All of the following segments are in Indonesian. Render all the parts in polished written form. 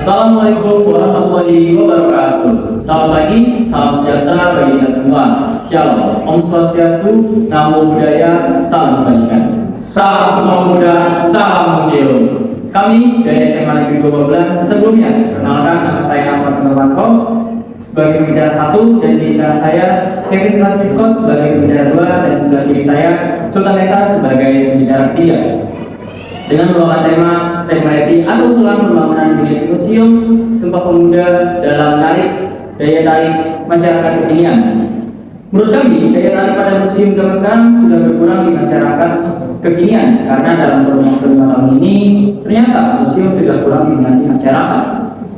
Assalamualaikum warahmatullahi wabarakatuh. Selamat pagi, salam sejahtera bagi kita semua. Shalom, Om Swastiastu, Namo Buddhaya, salam kebajikan. Salam Sumpah Pemuda, salam museum. Kami dari SMA Negeri 12 sebelumnya perkenalkan nama saya Ahmad Nurwanto sebagai pembicara 1 dan di kanan saya Kevin Francisco sebagai pembicara 2 dan sebelah kiri saya Sultan Esa sebagai pembicara 3. Dengan membawakan tema rekomendasi atau usulan pembangunan unit museum Sumpah Pemuda dalam menarik daya tarik masyarakat kekinian. Menurut kami, daya tarik pada museum zaman sekarang sudah berkurang di masyarakat kekinian karena dalam kurun waktu 5 tahun ini ternyata museum sudah kurang diminati masyarakat.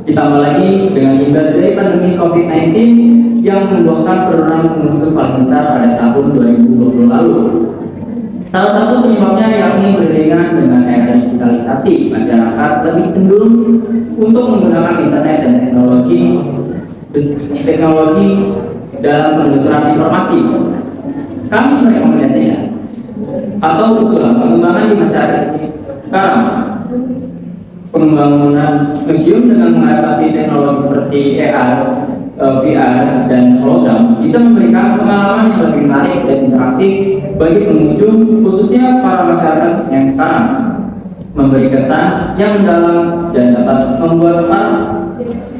Ditambah lagi dengan imbas dari pandemi COVID-19 yang membuahkan penurunan pengunjung paling besar pada tahun 2020 lalu. Salah satu penyebabnya yakni beriringan dengan era digitalisasi, masyarakat lebih cenderung untuk menggunakan internet dan teknologi dalam penelusuran informasi. Kami merekomendasikan atau usulan pengembangan di masyarakat sekarang, pembangunan museum dengan mengadaptasi teknologi seperti AR, VR, dan hologram bisa memberikan pengalaman yang lebih menarik dan interaktif bagi pengunjung, khususnya para masyarakat yang sekarang, memberi kesan yang mendalam dan dapat membuat para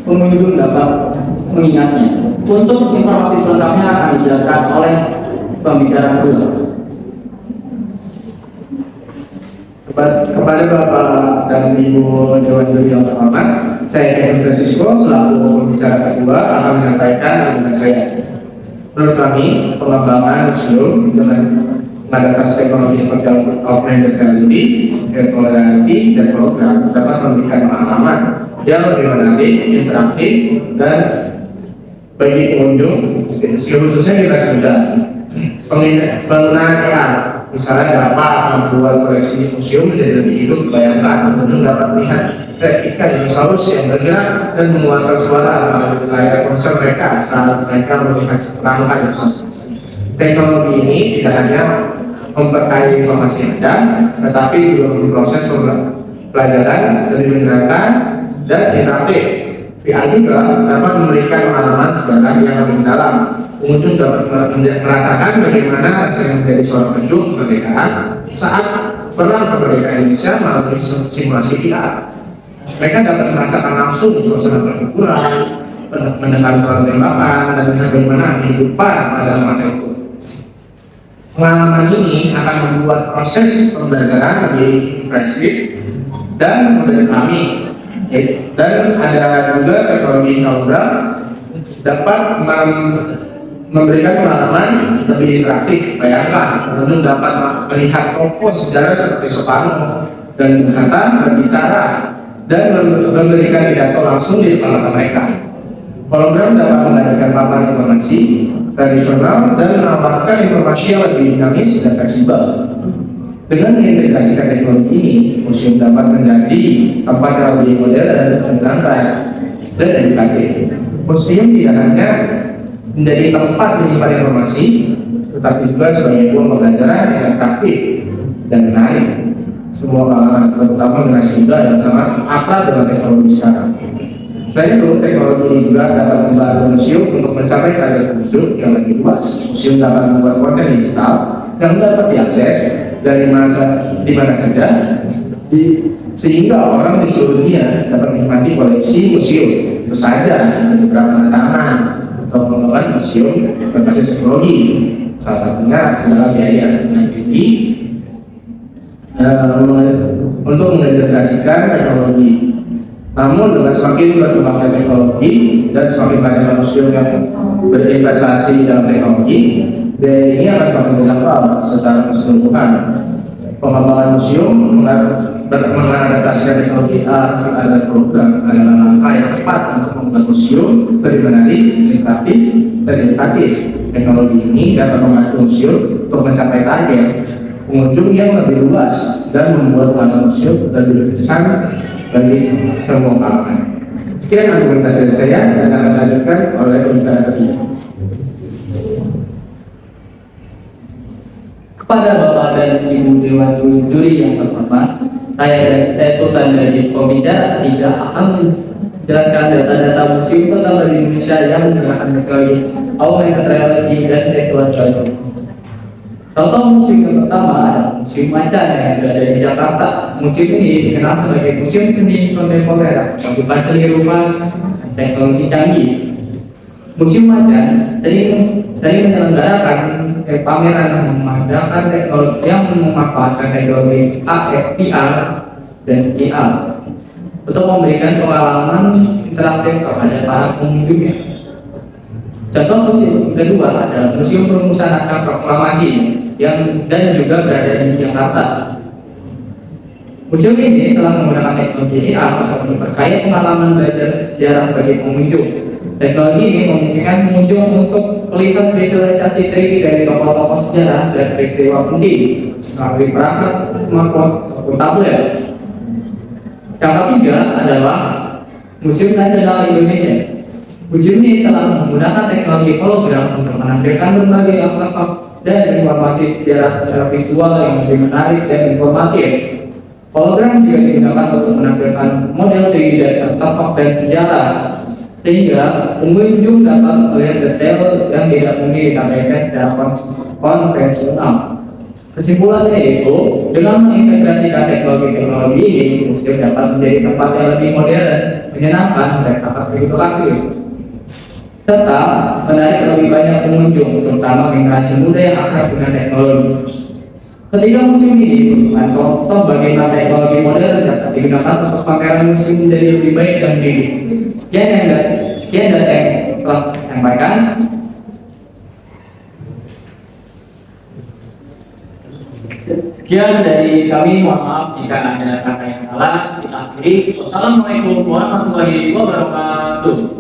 pengunjung dapat mengingatnya. Untuk informasi selengkapnya akan dijelaskan oleh pembicara kedua. Kepada Bapak dan Ibu Dewan Juri yang terhormat, saya Kevin Francisco selaku pembicara kedua akan menyampaikan argumen saya. Menurut kami, pengembangan museum dengan mengadaptasi teknologi seperti augmented reality, virtual reality, dan hologram dapat memberikan pengalaman yang lebih menarik, interaktif, dan bagi pengunjung, khususnya generasi muda. Penggunaan AR misalnya dapat membuat koleksi museum menjadi lebih hidup. Bayangkan pengunjung dapat melihat replika dinosaurus yang bergerak dan mengeluarkan suara melalui layar ponsel mereka saat mereka melihat perangkat dinosaurus. Teknologi ini tidak hanya memperkaya informasi yang ada, tetapi juga memproses pelajaran lebih menyenangkan dan interaktif. VR juga dapat memberikan pengalaman sejarah yang lebih dalam. Pengunjung dapat merasakan bagaimana rasanya menjadi seorang pejuang kemerdekaan saat perang kemerdekaan Indonesia melalui simulasi VR. Mereka dapat merasakan langsung suasana pertempuran, mendengar suara tembakan, dan bagaimana kehidupan pada masa itu. Pengalaman ini akan membuat proses pembelajaran lebih impresif dan mudah dipahami. Dan ada juga teknologi hologram dapat memberikan pengalaman lebih interaktif. Bayangkan, pengunjung dapat melihat tokoh sejarah seperti Soekarno dan Bung Hatta berbicara dan memberikan pidato langsung di depan mata mereka. Hologram dapat menghadirkan papan informasi tradisional dan menawarkan informasi yang lebih dinamis dan fleksibel. Dengan mengintegrasikan teknologi ini, museum dapat menjadi tempat yang lebih modern, menyenangkan, dan edukatif. Museum tidak hanya menjadi tempat menyimpan informasi, tetapi juga sebagai ruang pembelajaran yang atraktif dan menarik. Semua kalangan, terutama generasi muda yang sangat akrab dengan teknologi sekarang. Selain itu, teknologi ini juga dapat membantu museum untuk mencapai target pengunjung yang lebih luas. Museum dapat membuat konten digital yang dapat diakses dari di mana saja, sehingga orang di seluruh dunia dapat menikmati koleksi museum. Itu saja beberapa tantangan atau pengembangan museum berbasis teknologi. Salah satunya adalah biaya yang tinggi untuk mengintegrasikan teknologi. Namun dengan semakin berkembangnya teknologi dan semakin banyak museum yang berinvestasi dalam teknologi, biaya ini akan semakin berjangkau secara keseluruhan. Pengembangan museum mengadaptasikan teknologi AR dan hologram adalah langkah yang tepat untuk membuat museum lebih menarik, interaktif, dan edukatif. Teknologi ini dapat membantu museum untuk mencapai target pengunjung yang lebih luas dan membuat pengalaman museum lebih berkesan bagi semua kalangan. Sekian argumentasi dari saya dan akan dilanjutkan oleh pembicara ketiga. Kepada Bapak dan Ibu Dewan Juri yang terhormat, saya Sultan dari pembicara ketiga akan jelaskan data-data museum pertama di Indonesia yang menggunakan teknologi augmented reality dan virtual. Contoh museum yang pertama adalah Museum Macan yang berada di Jakarta. Museum ini dikenal sebagai museum seni kontemporer, bukan seni rupa teknologi canggih. Museum Macan sering menyelenggarakan pameran memandangkan teknologi yang memanfaatkan teknologi AR, VR, dan AR untuk memberikan pengalaman interaktif kepada para pengunjungnya. Contoh museum kedua adalah Museum Perumusan Naskah Proklamasi dan juga berada di Jakarta. Museum ini telah menggunakan teknologi AR untuk memperkaya pengalaman belajar sejarah bagi pengunjung. Teknologi ini memungkinkan pengunjung untuk melihat visualisasi 3D dari tokoh-tokoh sejarah dan peristiwa penting melalui perangkat smartphone ataupun tablet. Yang ketiga adalah Museum Nasional Indonesia. Museum ini telah menggunakan teknologi hologram untuk menampilkan berbagai artefak dan informasi sejarah secara visual yang lebih menarik dan informatif. Hologram juga digunakan untuk menampilkan model 3D dari artefak dan sejarah, sehingga pengunjung dapat melihat detail yang tidak mungkin ditampilkan secara konvensional. Kesimpulannya yaitu, dengan mengintegrasikan teknologi ini, museum dapat menjadi tempat yang lebih modern, menyenangkan, dan sangat interaktif, serta menarik lebih banyak pengunjung, terutama generasi muda yang akrab dengan teknologi. Ketiga museum ini merupakan contoh bagaimana teknologi modern dapat digunakan untuk pameran museum menjadi lebih baik dan tinggi. Sekian data yang telah saya sampaikan. Sekian dari kami, mohon maaf jika ada kata yang salah. Kita akhiri. Wassalamualaikum warahmatullahi wabarakatuh.